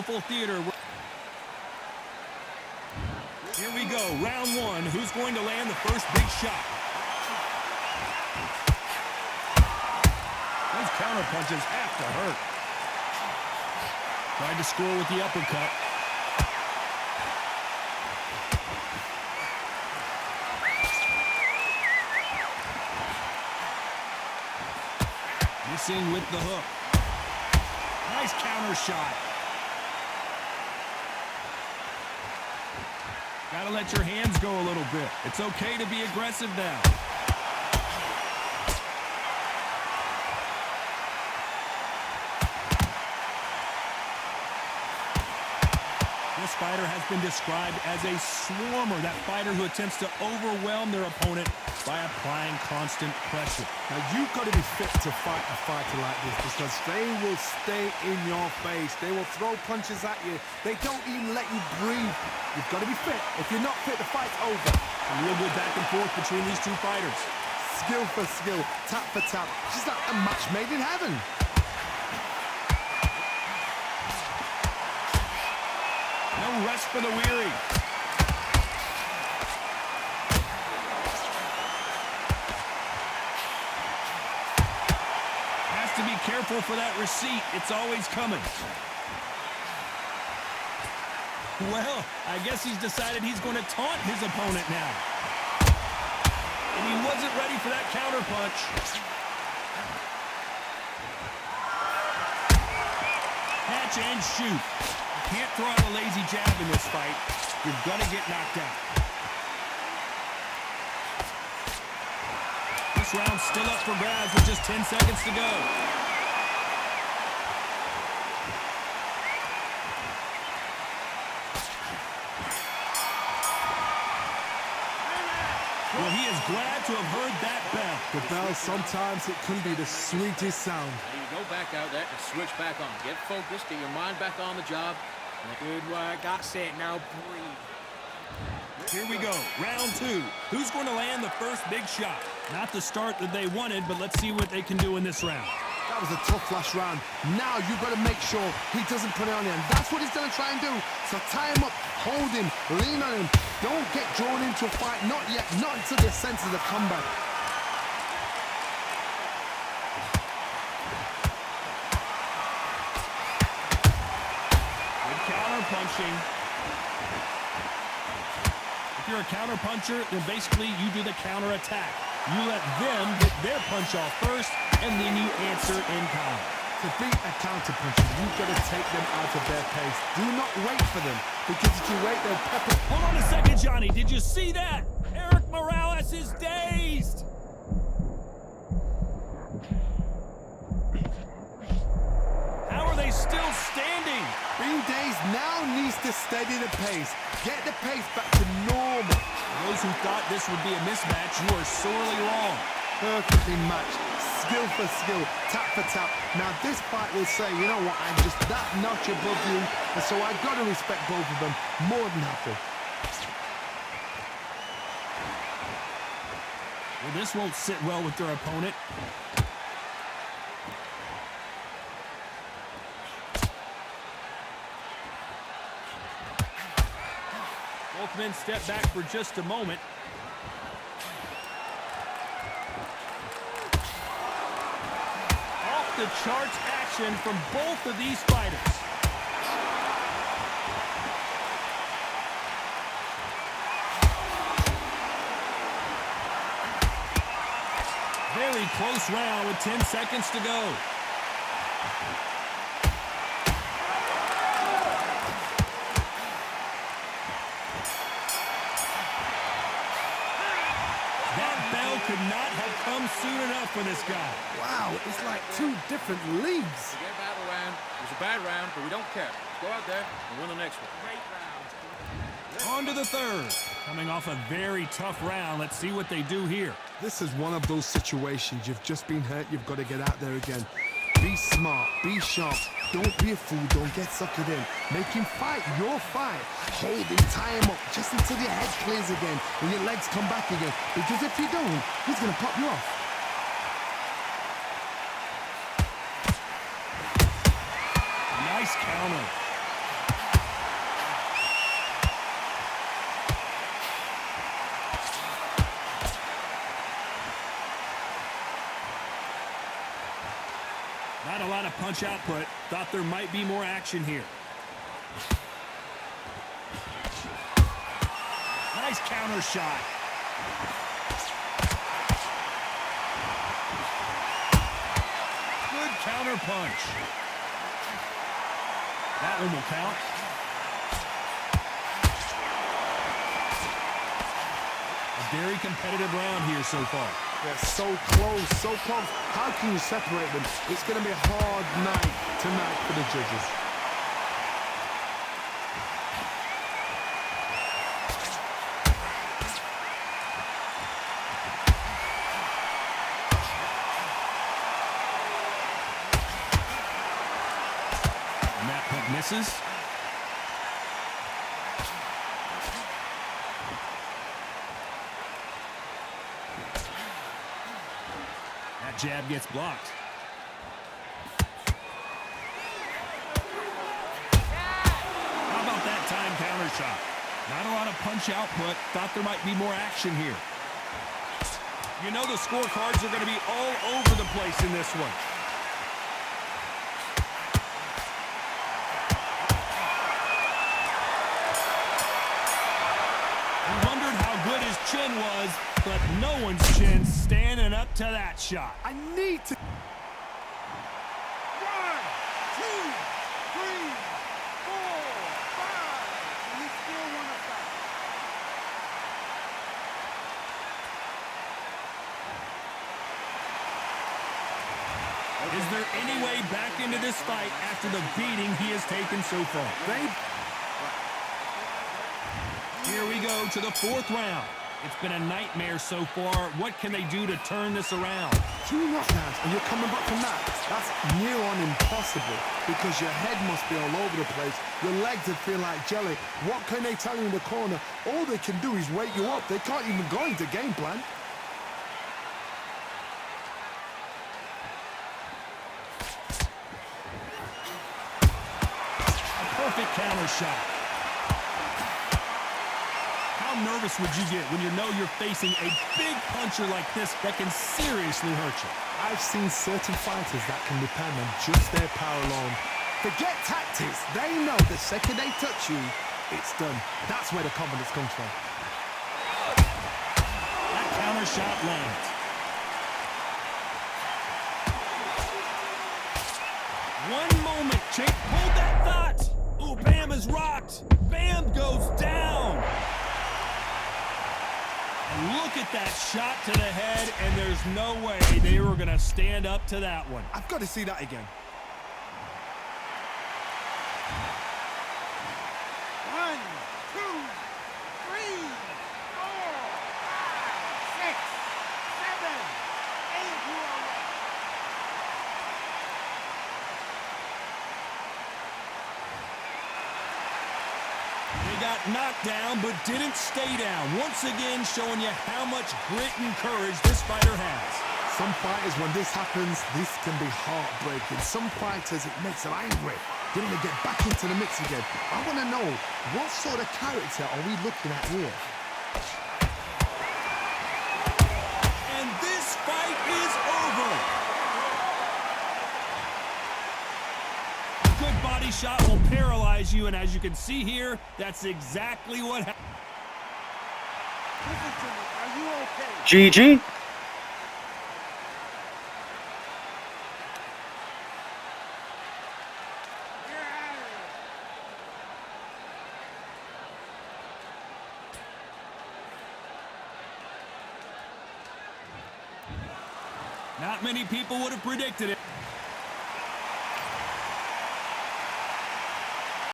beautiful theater. Here we go, round one. Who's going to land the first big shot? Those counter punches have to hurt. Tried to score with the uppercut. Missing with the hook. Nice counter shot. Gotta let your hands go a little bit. It's okay to be aggressive now. This fighter has been described as a swarmer, that fighter who attempts to overwhelm their opponent by applying constant pressure. Now, you've got to be fit to fight a fighter like this because they will stay in your face. They will throw punches at you. They don't even let you breathe. You've got to be fit. If you're not fit, the fight's over. A real good back and forth between these two fighters. Skill for skill, tap for tap. It's like a match made in heaven. No rest for the weary. Has to be careful for that receipt. It's always coming. Well, I guess he's decided he's going to taunt his opponent now. And he wasn't ready for that counter punch. Catch and shoot. Can't throw out a lazy jab in this fight. You're going to get knocked out. This round's still up for grabs with just 10 seconds to go. Well, he is glad to have heard that bell. The bell, sometimes it can be the sweetest sound. Now you go back out there and switch back on. Get focused, get your mind back on the job. Good work. That's it. Now breathe. Here we go. Round two. Who's going to land the first big shot? Not the start that they wanted, but let's see what they can do in this round. That was a tough last round. Now you've got to make sure he doesn't put it on you. And that's what he's going to try and do. So tie him up, hold him, lean on him. Don't get drawn into a fight. Not yet. Not until the sense of the comeback. Punching. If you're a counter puncher, then basically you do the counter attack. You let them get their punch off first, and then you answer in kind. To beat a counter puncher, you've got to take them out of their pace. Do not wait for them, because if you wait, they'll pepper. Hold on a second, Johnny. Did you see that? Erik Morales is dazed. How are they still standing? Being dazed now needs to steady the pace. Get the pace back to normal. Those who thought this would be a mismatch, you are sorely wrong. Perfectly matched. Skill for skill, tap for tap. Now this fight will say, you know what, I'm just that notch above you, and so I've got to respect both of them more than happy. Well, this won't sit well with their opponent. Both men step back for just a moment. Off the charts action from both of these fighters. Very close round with 10 seconds to go. Could not have come soon enough for this guy. Wow, it's like two different leagues. Forget about the round. It was a bad round, but we don't care. Let's go out there and win the next one. Great round. On to the third. Coming off a very tough round. Let's see what they do here. This is one of those situations. You've just been hurt. You've got to get out there again. Be smart. Be sharp. Don't be a fool. Don't get suckered in. Make him fight your fight. Hold him, tie him up, just until your head clears again and your legs come back again. Because if you don't, he's going to pop you off. Nice counter. punch output. Thought there might be more action here. Nice counter shot. Good counter punch. That one will count. A very competitive round here so far. They're so close, so close. How can you separate them? It's going to be a hard night tonight for the judges. And that punt misses. Jab gets blocked. How about that time counter shot? Not a lot of punch output. Thought there might be more action here. You know the scorecards are going to be all over the place in this one. We wondered how good his chin was, but no one's chin standing up to that shot. I need to... 1, 2, 3, 4, 5. And you still want to fight. Is there any way back into this fight after the beating he has taken so far? Here we go to the 4th round. It's been a nightmare so far. What can they do to turn this around? 2 knockdowns and you're coming back from that. That's near on impossible because your head must be all over the place. Your legs would feel like jelly. What can they tell you in the corner? All they can do is wake you up. They can't even go into game plan. A perfect counter shot. How nervous would you get when you know you're facing a big puncher like this that can seriously hurt you? I've seen certain fighters that can depend on just their power alone. Forget tactics. They know the second they touch you, it's done. That's where the confidence comes from. That counter shot lands. One moment, Chase. Hold that thought. Ooh, Bam is rocked. Bam goes down. Look at that shot to the head, and there's no way they were going to stand up to that one. I've got to see that again. 1, 2, 3, 4, 5, 6, 7, 8. They got knocked down, but didn't stay down. Once again, showing you how much grit and courage this fighter has. Some fighters, when this happens, this can be heartbreaking. Some fighters, it makes them angry. They want to get back into the mix again. I want to know, what sort of character are we looking at here? And this fight is over. A good body shot will paralyze you, and as you can see here, that's exactly what happened. Listen to me, are you okay? GG. Not many people would have predicted it.